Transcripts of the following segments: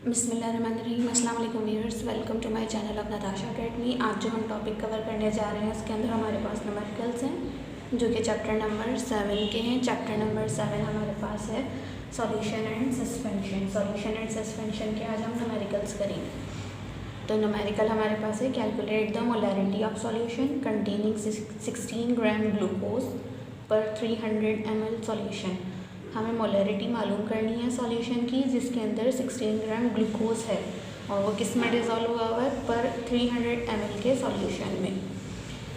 बिस्मिल्लाहिर्रहमानिर्रहीम। अस्सलाम वालेकुम viewers, welcome to my channel of Natasha academy. आज जो हम टॉपिक कवर करने जा रहे हैं उसके अंदर हमारे पास न्यूमेरिकल्स हैं जो कि चैप्टर नंबर 7 के हैं। चैप्टर नंबर 7 हमारे पास है solution and suspension. Solution and suspension के आज हम न्यूमेरिकल्स करेंगे। तो न्यूमेरिकल हमारे पास है calculate the molarity of solution containing 16 gram glucose पर 300 ml सॉल्यूशन। हमें मोलैरिटी मालूम करनी है सॉल्यूशन की जिसके अंदर 16 ग्राम ग्लूकोज है और वो किस में डिज़ोल्व हुआ हुआ है पर 300 ml के सॉल्यूशन में।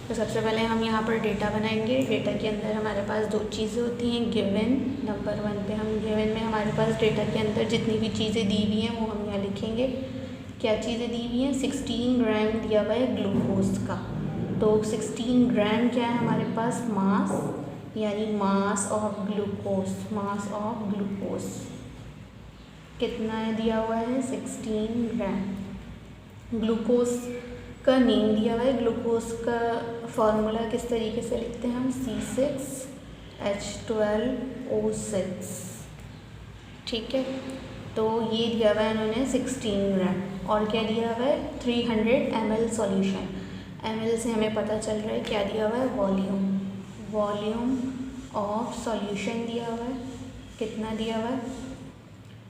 तो सबसे पहले हम यहाँ पर डेटा बनाएंगे। डेटा के अंदर हमारे पास दो चीज़ें होती हैं, गिवन। नंबर 1 पे हम गिवन में हमारे पास डेटा के अंदर जितनी भी चीज़ें दी हुई हैं वो हम यहाँ लिखेंगे। क्या चीज़ें दी हुई हैं? 16 ग्राम दिया हुआ है ग्लूकोज का। तो 16 ग्राम क्या है हमारे पास? मास, यानी mass of glucose. Mass of glucose कितना है दिया हुआ है? 16 ग्राम। ग्लूकोज का नेम दिया हुआ है। ग्लूकोज का फॉर्मूला किस तरीके से लिखते हैं हम? C6H12O6। ठीक है, तो ये दिया हुआ है इन्होंने 16 ग्राम। और क्या दिया हुआ है? 300 ml सॉल्यूशन। ml से हमें पता चल रहा है क्या दिया हुआ है? वॉल्यूम। वॉल्यूम ऑफ सॉल्यूशन दिया हुआ है। कितना दिया हुआ है?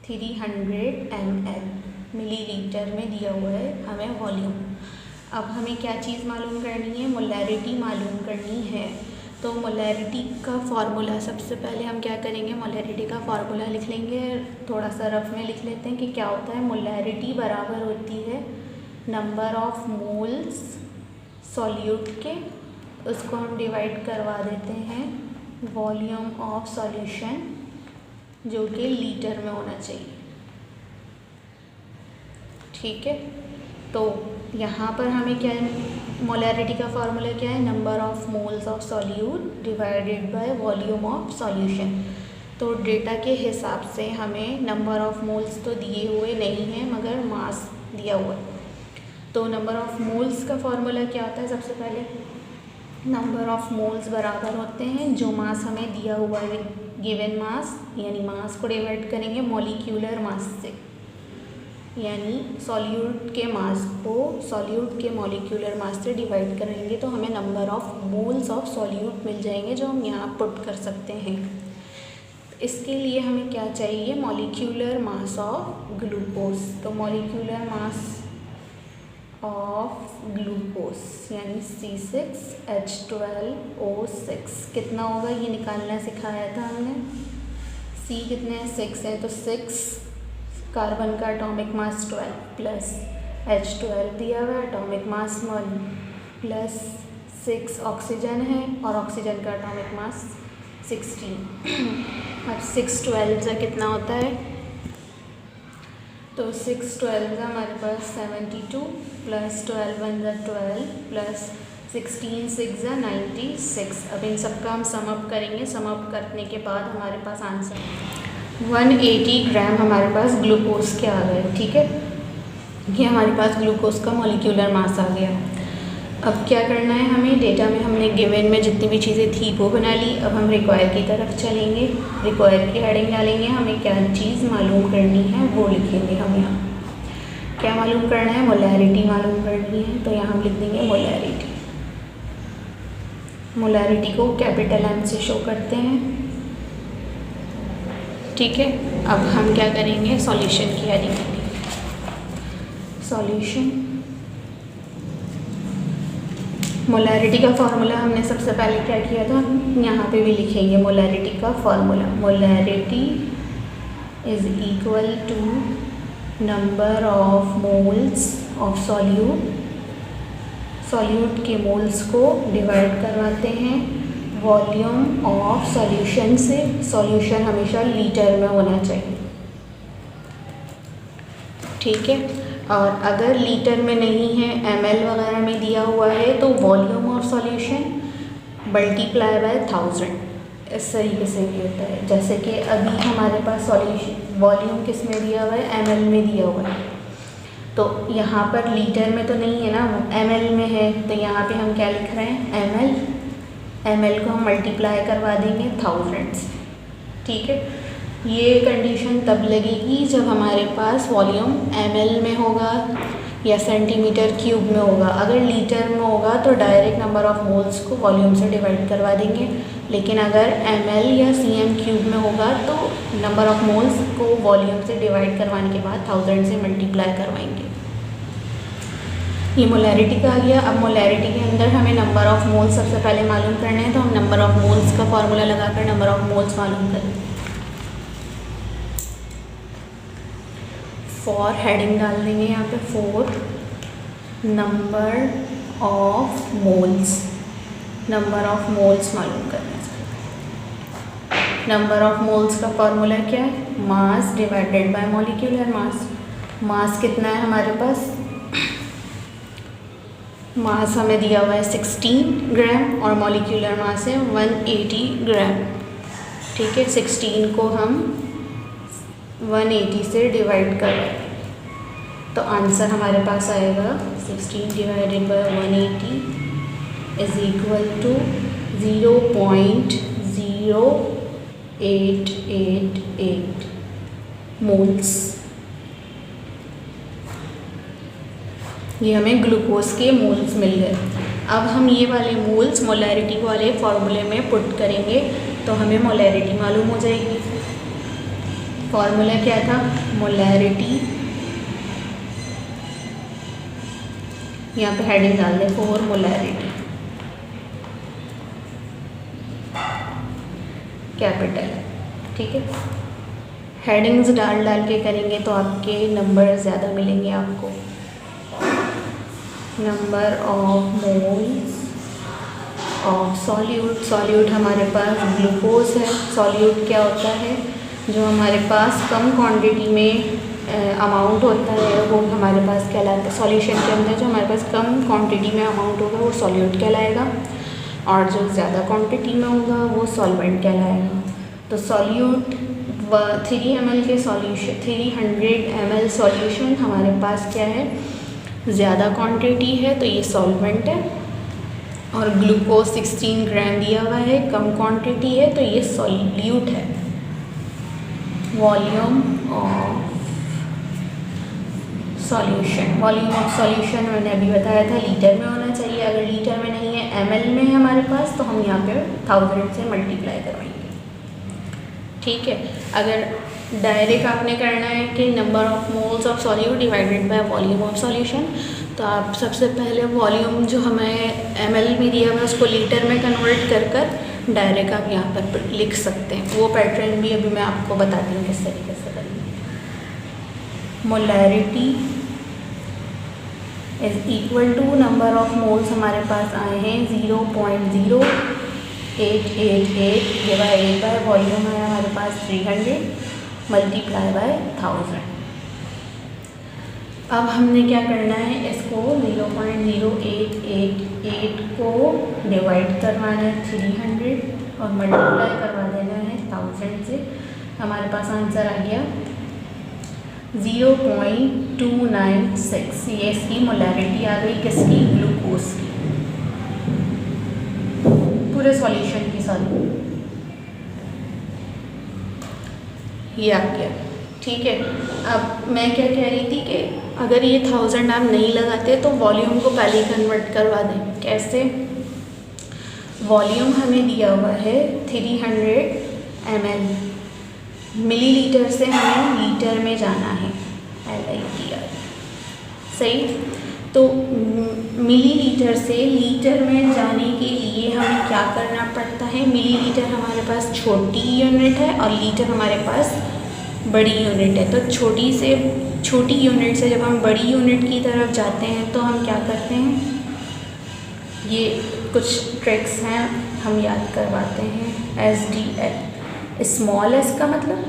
300 ml मिलीलीटर में दिया हुआ है हमें वॉल्यूम। अब हमें क्या चीज़ मालूम करनी है? मोलैरिटी मालूम करनी है। तो मोलैरिटी का फार्मूला सबसे पहले हम क्या करेंगे? मोलैरिटी का फार्मूला लिख लेंगे। थोड़ा सा रफ में लिख लेते हैं कि क्या होता है। मोलैरिटी बराबर होती है नंबर ऑफ मोल्स सॉल्यूट के, उसको हम डिवाइड करवा देते हैं वॉल्यूम ऑफ सॉल्यूशन जो कि लीटर में होना चाहिए। ठीक है, तो यहाँ पर हमें क्या है? मोलैरिटी का फार्मूला क्या है? Number of moles of solute divided by volume of solution. तो डेटा के हिसाब से हमें नंबर ऑफ मोल्स तो दिए हुए नहीं हैं मगर मास दिया हुआ है। तो नंबर ऑफ मोल्स का फार्मूला क्या होता है? सबसे पहले नंबर ऑफ मोल्स बराबर होते हैं जो मास हमें दिया हुआ है, गिवन मास, यानी मास को डिवाइड करेंगे मॉलिक्यूलर मास से, यानी सॉल्यूट के मास को सॉल्यूट के मॉलिक्यूलर मास से डिवाइड करेंगे तो हमें number of moles of solute मिल जाएंगे जो हम यहाँ पुट कर सकते हैं। इसके लिए हमें क्या चाहिए? Molecular mass of glucose. तो मॉलिक्यूलर मास ऑफ ग्लूकोज यानी C6H12O6 कितना होगा ये निकालना सिखाया था हमने। C कितने हैं? 6 है, तो 6 कार्बन का एटॉमिक मास 12 प्लस H12 दिया हुआ एटॉमिक मास 1 प्लस 6 ऑक्सीजन है और ऑक्सीजन का एटॉमिक मास 16। अब 6 12 से कितना होता है? तो 6 12 का हमारे पास 72 प्लस 12 1 12 प्लस 16 6 96। अब इन सबका हम सम अप करेंगे। सम अप करने के बाद हमारे पास आंसर 180 ग्राम हमारे पास ग्लूकोज के आ गए। ठीक है, ये हमारे पास ग्लूकोज का मॉलिक्यूलर मास आ गया। अब क्या करना है हमें? डेटा में हमने गिवन में जितनी भी चीज़ें थी वो बना ली। अब हम रिक्वायर की तरफ चलेंगे। रिक्वायर की हेडिंग डालेंगे। हमें क्या चीज़ मालूम करनी है वो लिखेंगे। हम यहाँ क्या मालूम करना है? मोलैरिटी मालूम करनी है। तो यहाँ हम लिख देंगे मोलैरिटी। मोलैरिटी को कैपिटल M से शो करते हैं। ठीक है, अब हम क्या करेंगे? सॉल्यूशन की हेडिंग करेंगे। सॉल्यूशन मोलैरिटी का फार्मूला हमने सबसे पहले क्या किया था? यहाँ पे भी लिखेंगे मोलैरिटी का formula. Molarity is equal to number of moles of solute. Solute के मोल्स को डिवाइड करवाते हैं वॉल्यूम ऑफ सॉल्यूशन से। सॉल्यूशन हमेशा लीटर में होना चाहिए। ठीक है, और अगर लीटर में नहीं है, ml वगैरह में दिया हुआ है तो volume of solution multiply by 1000। इस तरीके से भी होता है। जैसे कि अभी हमारे पास सॉल्यूशन वॉल्यूम किस में दिया हुआ है? ml में दिया हुआ है। तो यहाँ पर लीटर में तो नहीं है ना, ml में है। तो यहाँ पे हम क्या लिख रहे हैं? ml। ml को हम मल्टीप्लाई करवा देंगे 1000 से। ठीक है, ये कंडीशन तब लगेगी जब हमारे पास वॉल्यूम ml में होगा या सेंटीमीटर क्यूब में होगा। अगर लीटर में होगा तो डायरेक्ट नंबर ऑफ़ मोल्स को वॉल्यूम से डिवाइड करवा देंगे, लेकिन अगर ml या cm क्यूब में होगा तो नंबर ऑफ़ मोल्स को वॉल्यूम से डिवाइड करवाने के बाद 1000 से मल्टीप्लाई करवाएंगे। ये मोलैरिटी का आ गया। अब मोलैरिटी के अंदर हमें नंबर ऑफ़ मोल्स सबसे पहले मालूम करने हैं, तो हम नंबर ऑफ़ मोल्स का फॉर्मूला लगाकर नंबर ऑफ़ मोल्स मालूम करें। फॉर हेडिंग डाल देंगे यहाँ पे 4 नंबर ऑफ मोल्स मालूम करना है। नंबर ऑफ मोल्स का फॉर्मूला क्या है? Mass divided by molecular mass. Mass कितना है हमारे पास? मास हमें दिया हुआ है 16 ग्राम और मॉलिक्यूलर मास है 180 ग्राम। ठीक है, 16 को हम 180 से डिवाइड कर रहे हैं तो आंसर हमारे पास आएगा 16 divided by 180 is equal to 0.0888 moles. ये हमें ग्लूकोज के मोल्स मिल गए। अब हम ये वाले मोल्स मोलैरिटी वाले फॉर्मूले में पुट करेंगे तो हमें मोलैरिटी मालूम हो जाएगी। फॉर्मूला क्या था? मोलैरिटी, यहाँ पे हेडिंग डाल दें 4 मोलैरिटी कैपिटल। ठीक है, हेडिंग्स डाल के करेंगे तो आपके नंबर ज़्यादा मिलेंगे आपको। Number of moles of solute हमारे पास ग्लूकोज है। सॉल्यूट क्या होता है? जो हमारे पास कम क्वांटिटी में अमाउंट होता है वो हमारे पास कहलाता है। सॉल्यूशन के अंदर जो हमारे पास कम क्वांटिटी में अमाउंट होगा वो सॉल्यूट कहलाएगा और जो ज़्यादा क्वांटिटी में होगा वो सॉल्वेंट कहलाएगा। तो सॉल्यूट 300 ml सॉल्यूशन हमारे पास क्या है? ज़्यादा क्वांटिटी है तो ये सॉल्वेंट है, और ग्लूकोज 16 ग्राम दिया हुआ है, कम क्वांटिटी है तो ये सॉल्यूट है। वॉल्यूम ऑफ सॉल्यूशन मैंने अभी बताया था लीटर में होना चाहिए। अगर लीटर में नहीं है ml में है हमारे पास तो हम यहाँ पे 1000 से मल्टीप्लाई करवाएंगे। ठीक है, अगर डायरेक्ट आपने करना है कि number of moles of solute divided by volume of solution, तो आप सबसे पहले वॉल्यूम जो हमें ml में दिया हुआ है उसको लीटर में कन्वर्ट कर डायरेक्ट आप यहाँ पर लिख सकते हैं। वो पैटर्न भी अभी मैं आपको बताती हूँ किस तरीके से करेंगे। Molarity is equal to number of moles हमारे पास आए हैं 0.0888 डिवाइडेड बाय वॉल्यूम है हमारे पास 300 मल्टीप्लाई बाय 1000। अब हमने क्या करना है? इसको 0.0888 को डिवाइड करवाना है 300 और मल्टीप्लाई करवा देना है 1000 से। हमारे पास आंसर आ गया 0.296। ये इसकी मोलैरिटी आ गई किसकी? ग्लूकोज की, पूरे सॉल्यूशन की सारी ये आ गया। ठीक है, अब मैं क्या कह रही थी कि अगर ये 1000 आप नहीं लगाते तो वॉल्यूम को पहले ही कन्वर्ट करवा दें। कैसे? वॉल्यूम हमें दिया हुआ है 300 ml, मिलीलीटर से हमें लीटर में जाना है, LITR। सही, तो मिलीलीटर से लीटर में जाने के लिए हमें क्या करना पड़ता है? मिलीलीटर हमारे पास छोटी यूनिट है और लीटर हमारे पास बड़ी यूनिट है। तो छोटी यूनिट से जब हम बड़ी यूनिट की तरफ जाते हैं तो हम क्या करते हैं? ये कुछ ट्रिक्स हैं, हम याद करवाते हैं। SDL, स्मॉल s का मतलब,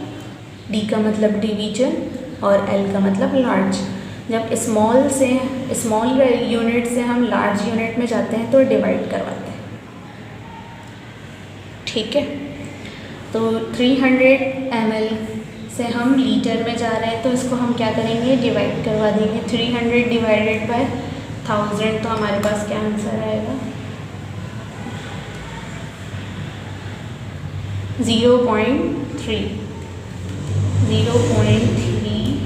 D का मतलब डिवीजन और L का मतलब लार्ज। जब स्मॉल यूनिट से हम लार्ज यूनिट में जाते हैं तो डिवाइड करवाते हैं। ठीक है, तो 300 ml से हम लीटर में जा रहे हैं तो इसको हम क्या करेंगे? डिवाइड करवा देंगे। 300 डिवाइडेड बाय 1000 तो हमारे पास क्या आंसर आएगा? 0.3। 0.3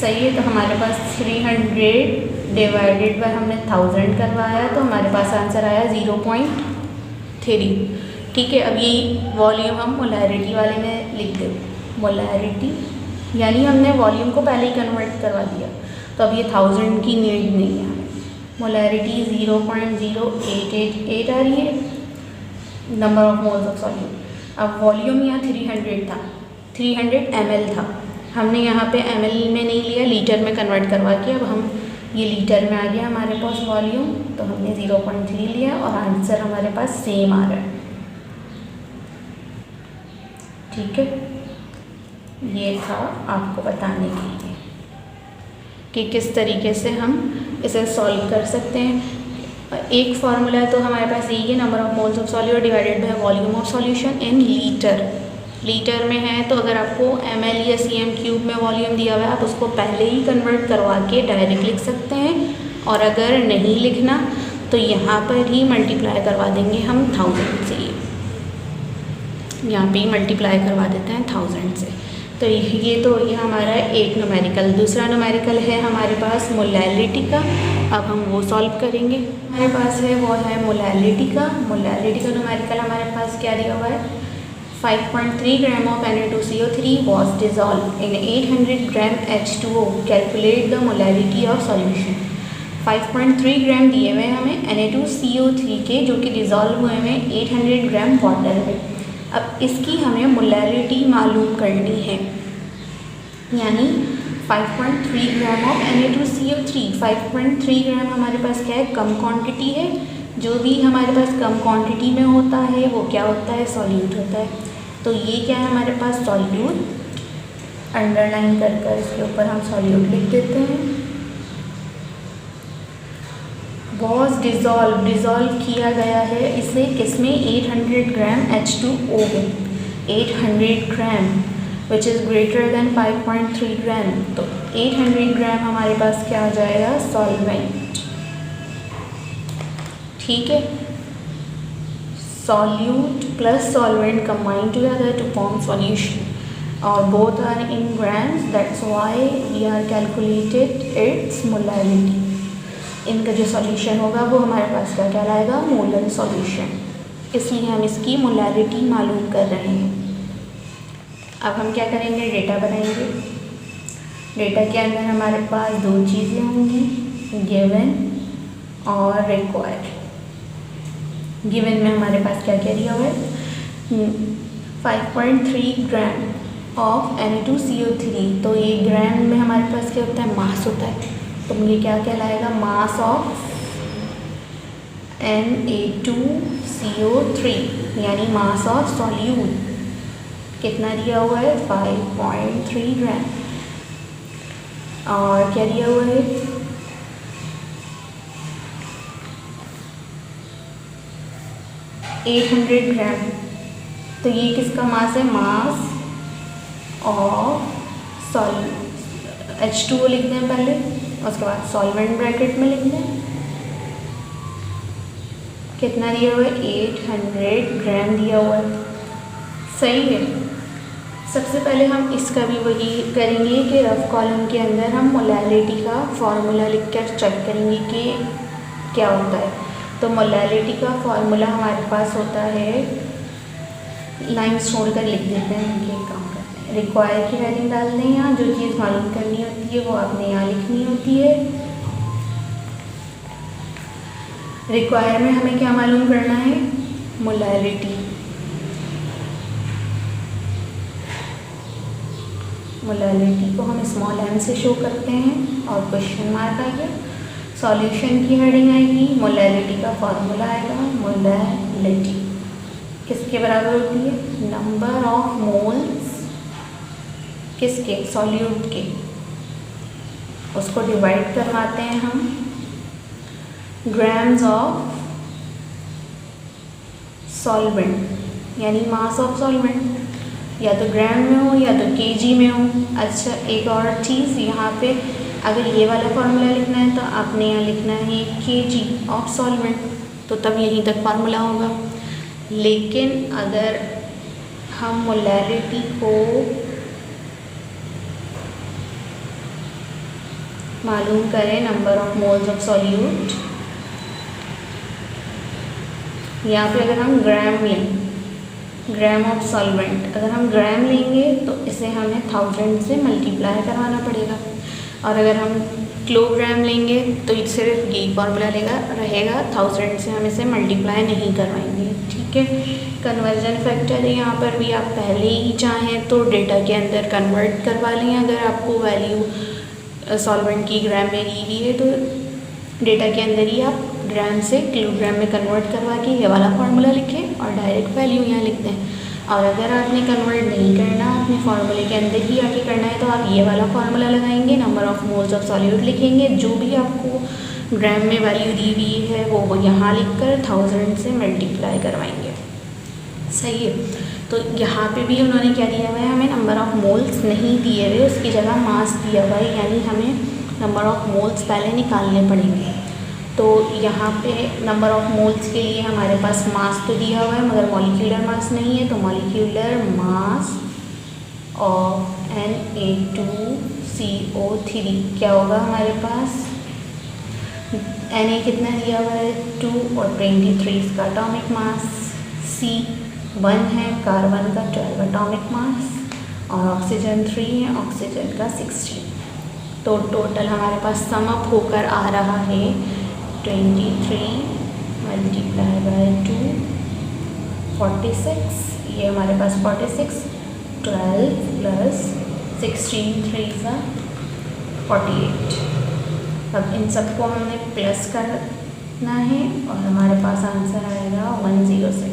सही है। तो हमारे पास 300 डिवाइडेड बाय हमने 1000 करवाया तो हमारे पास आंसर आया 0.3। ठीक है, अब यही वॉल्यूम हम मोलैरिटी वाले में लिख दें। मोलैरिटी यानी हमने वॉल्यूम को पहले ही कन्वर्ट करवा दिया, तो अब ये 1000 की नीड नहीं है हमें। मोलैरिटी 0.0888 आ रही है, number of moles of solute. अब वॉल्यूम यहाँ 300 था, 300 ml था, हमने यहाँ पे ml में नहीं लिया, लीटर में कन्वर्ट करवा के अब हम ये लीटर में आ गया हमारे पास वॉल्यूम, तो हमने 0.3 लिया और आंसर हमारे पास सेम आ रहा है। ठीक है, ये था आपको बताने के लिए कि किस तरीके से हम इसे सॉल्व कर सकते हैं। एक फार्मूला तो हमारे पास यही है, number of moles of solute divided by volume of solution in litre. Litre में है तो अगर आपको ml या cm³ में वॉल्यूम दिया हुआ है, आप उसको पहले ही कन्वर्ट करवा के डायरेक्ट लिख सकते हैं, और अगर नहीं लिखना तो यहाँ पर ही मल्टीप्लाई करवा देंगे हम 1000 से। यहाँ पे ही मल्टीप्लाई करवा देते हैं 1000 से। तो ये तो ये हमारा एक न्यूमेरिकल। दूसरा न्यूमेरिकल है हमारे पास मोलैलिटी का, अब हम वो सॉल्व करेंगे। हमारे पास है वो है मोलैलिटी का। मोलैलिटी का न्यूमेरिकल हमारे पास क्या दिया हुआ है, 5.3 gram of Na2CO3 was dissolved in 800 gram H2O, calculate the molality of solution. 5.3 ग्राम दिए हुए हमें Na2CO3 के, जो कि डिज़ोल्व हुए हैं 800 ग्राम वाटर में। अब इसकी हमें मोलैलिटी मालूम करनी है, यानी 5.3 ग्राम ऑफ Na2CO3। 5.3 ग्राम हमारे पास क्या है, कम क्वांटिटी है। जो भी हमारे पास कम क्वांटिटी में होता है वो क्या होता है, सॉल्यूट होता है। तो ये क्या है हमारे पास, सॉल्यूट। अंडरलाइन कर कर इसके ऊपर हम सॉल्यूट लिख देते हैं। वॉज डिज़ोल्व, डिज़ोल्व किया गया है इसे किसमें, 800 ग्राम H2O में। 800 ग्राम विच इज़ ग्रेटर देन 5.3 ग्राम। तो 800 ग्राम हमारे पास क्या आ जाएगा, सॉल्वेंट। ठीक है, solute plus solvent combine together to form solution, और both are in grams, that's why we are calculated its molarity। इनका जो सॉल्यूशन होगा वो हमारे पास क्या कहलाएगा, मोलर सॉल्यूशन, इसलिए हम इसकी मोलैरिटी मालूम कर रहे हैं। अब हम क्या करेंगे, डेटा बनाएंगे। डेटा के अंदर हमारे पास दो चीज़ें होंगी, गिवन और रिक्वायर्ड। गिवन में हमारे पास क्या क्या दिया हुआ है, 5.3 ग्राम ऑफ Na2CO3। तो ये ग्राम में हमारे पास क्या होता है, मास होता है। तो ये क्या कहलाएगा, मास ऑफ Na2CO3, यानी मास ऑफ सॉल्यूट कितना दिया हुआ है, 5.3 ग्राम। और क्या दिया हुआ है, 800 ग्राम। तो ये किसका मास है, मास ऑफ H2O लिख दें पहले, उसके बाद सॉल्वेंट ब्रैकेट में लिख दें। कितना दिया हुआ है, 800 ग्राम दिया हुआ है। सही है। सबसे पहले हम इसका भी वही करेंगे कि रफ कॉलम के अंदर हम मोलैलिटी का फॉर्मूला लिख कर चेक करेंगे कि क्या होता है। तो मोलैलिटी का फॉर्मूला हमारे पास होता है, लाइन्स छोड़कर लिख देते हैं, ये काम करते हैं। रिक्वायर की वैल्यू डाल दें, यहाँ जो चीज़ मालूम करनी होती है वो आपने यहाँ लिखनी होती है। रिक्वायर में हमें क्या मालूम करना है, मोलैलिटी। मोलैलिटी को हम स्मॉल m से शो करते हैं और क्वेश्चन मार्क आएगा। सॉल्यूशन की हेडिंग आएगी, मोलैलिटी का फॉर्मूला आएगा। मोलैलिटी किसके बराबर होती है, नंबर ऑफ मोल्स किसके, सॉल्यूट के। उसको डिवाइड करवाते हैं हम ग्राम्स ऑफ सॉल्वेंट, यानी मास ऑफ सॉल्वेंट, या तो ग्राम में हो या तो केजी में हो। अच्छा, एक और चीज़ यहाँ पे, अगर ये वाला फार्मूला लिखना है तो आपने यहाँ लिखना है केजी ऑफ सॉल्वेंट, तो तब यहीं तक फार्मूला होगा। लेकिन अगर हम मोलैलिटी को मालूम करें number of moles of solute, यहाँ पे अगर हम ग्राम लें, ग्राम ऑफ सॉल्वेंट, अगर हम ग्राम लेंगे तो इसे हमें 1000 से मल्टीप्लाई करवाना पड़ेगा, और अगर हम किलोग्राम लेंगे तो सिर्फ यही फॉर्मूला रहेगा 1000 से हम इसे मल्टीप्लाई नहीं करवाएंगे। ठीक है, कन्वर्जन फैक्टर है यहाँ पर भी, आप पहले ही चाहें तो डेटा के अंदर कन्वर्ट करवा लें। अगर आपको वैल्यू सॉल्वेंट की ग्राम में दी हुई है तो डेटा के अंदर ही आप ग्राम से किलोग्राम में कन्वर्ट करवा के ये वाला फार्मूला लिखें और डायरेक्ट वैल्यू यहाँ लिख दें। और अगर आपने कन्वर्ट नहीं करना, आपने फार्मूले के अंदर ही आके करना है, तो आप ये वाला फार्मूला लगाएंगे, number of moles of solute लिखेंगे, जो भी आपको ग्राम में वैल्यू दी हुई है वो यहाँ लिखकर 1000 से मल्टीप्लाई करवाएंगे। सही है, तो यहाँ पे भी उन्होंने क्या दिया हुआ है, हमें नंबर ऑफ मोल्स नहीं दिए हुए, उसकी जगह मास दिया हुआ है, यानी हमें नंबर ऑफ मोल्स पहले निकालने पड़ेंगे। तो यहाँ पे नंबर ऑफ मोल्स के लिए हमारे पास मास तो दिया हुआ है मगर मॉलिक्यूलर मास नहीं है, तो मॉलिक्यूलर मास ऑफ Na2CO3 क्या होगा हमारे पास, Na कितना दिया हुआ है 2 और 23 इसका एटॉमिक मास, C1 है कार्बन का 12 एटॉमिक मास, और ऑक्सीजन 3 है, ऑक्सीजन का 16। तो टोटल हमारे पास सम अप होकर आ रहा है 23 मल्टीप्लाई बाय 2 46, ये हमारे पास 46, 12 प्लस 16 3 सा 48। अब इन सबको हमने प्लस करना है और हमारे पास आंसर आएगा 106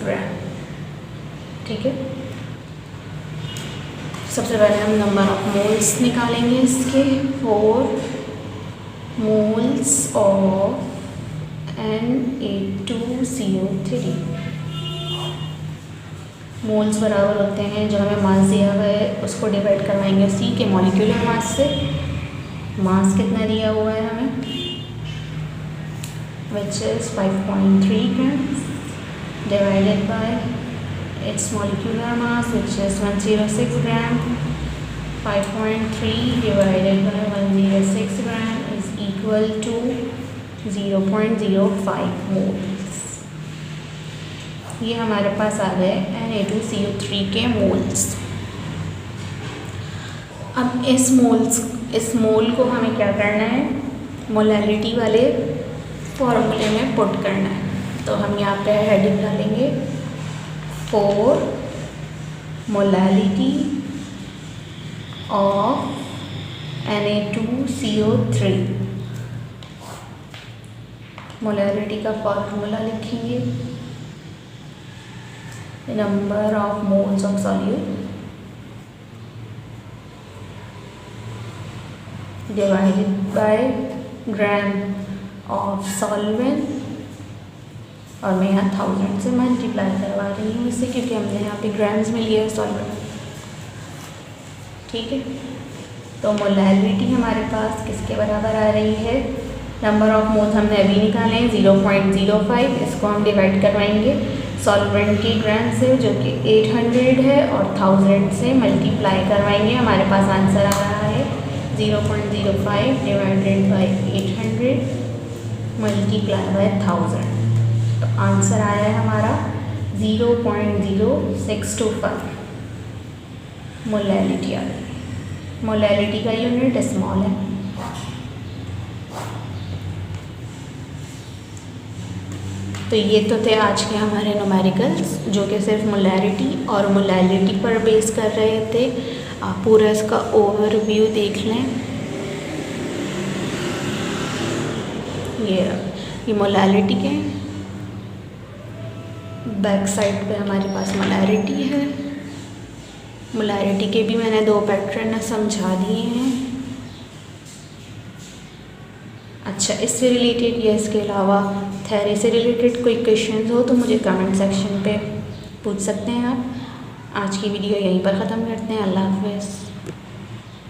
ग्राम। ठीक है, सबसे पहले हम नंबर ऑफ मोल्स निकालेंगे इसके, 4 मोल्स ऑफ Na2CO3। मोल्स बराबर होते हैं जो हमें मास दिया हुआ है उसको डिवाइड करवाएंगे C के मॉलिक्यूलर मास से। मास कितना दिया हुआ है हमें, which is 5.3 grams divided by its molecular mass which is 106 gram. 5.3 divided by 106 gram is equal to 0.05 moles। ये हमारे पास आ गए Na2CO3 के मोल्स। अब इस मोल को हमें क्या करना है, मोलैलिटी वाले फॉर्मूले में पुट करना है। तो हम यहाँ पे हेडिंग डालेंगे 4 मोलैलिटी ऑफ Na2CO3। मोलैलिटी का फॉर्मूला लिखेंगे, number of moles of solute divided by gram of solvent, और मैं यहाँ 1000 से मल्टीप्लाई करवा रही हूँ इससे, क्योंकि हमने यहाँ पे ग्राम्स में लिया है सॉल्वेंट। ठीक है, तो मोलैलिटी हमारे पास किसके बराबर आ रही है, नंबर ऑफ मोल्स हमने अभी निकाले हैं 0.05, इसको हम डिवाइड करवाएंगे सॉल्वेंट के ग्राम से जो कि 800 है, और 1000 से मल्टीप्लाई करवाएंगे। हमारे पास आंसर आ रहा है 0.05 डिवाइडेड बाई 800 मल्टीप्लाई बाय 1000। तो आंसर आया है हमारा 0.0625 मोलैलिटी आ रही है। मोलैलिटी का यूनिट स्मॉल है। तो ये तो थे आज के हमारे न्यूमेरिकल्स जो कि सिर्फ मोलैलिटी और मोलैलिटी पर बेस कर रहे थे। आप पूरा इसका ओवरव्यू देख लें। ये मोलैलिटी के बैक साइड पे हमारे पास मोलैलिटी है। मोलैलिटी के भी मैंने 2 पैटर्न समझा दिए हैं। अच्छा, इससे रिलेटेड या इसके अलावा थ्योरी से रिलेटेड कोई क्वेश्चंस हो तो मुझे कमेंट सेक्शन पे पूछ सकते हैं आप। आज की वीडियो यहीं पर ख़त्म करते हैं। अल्लाह हाफ़िज़।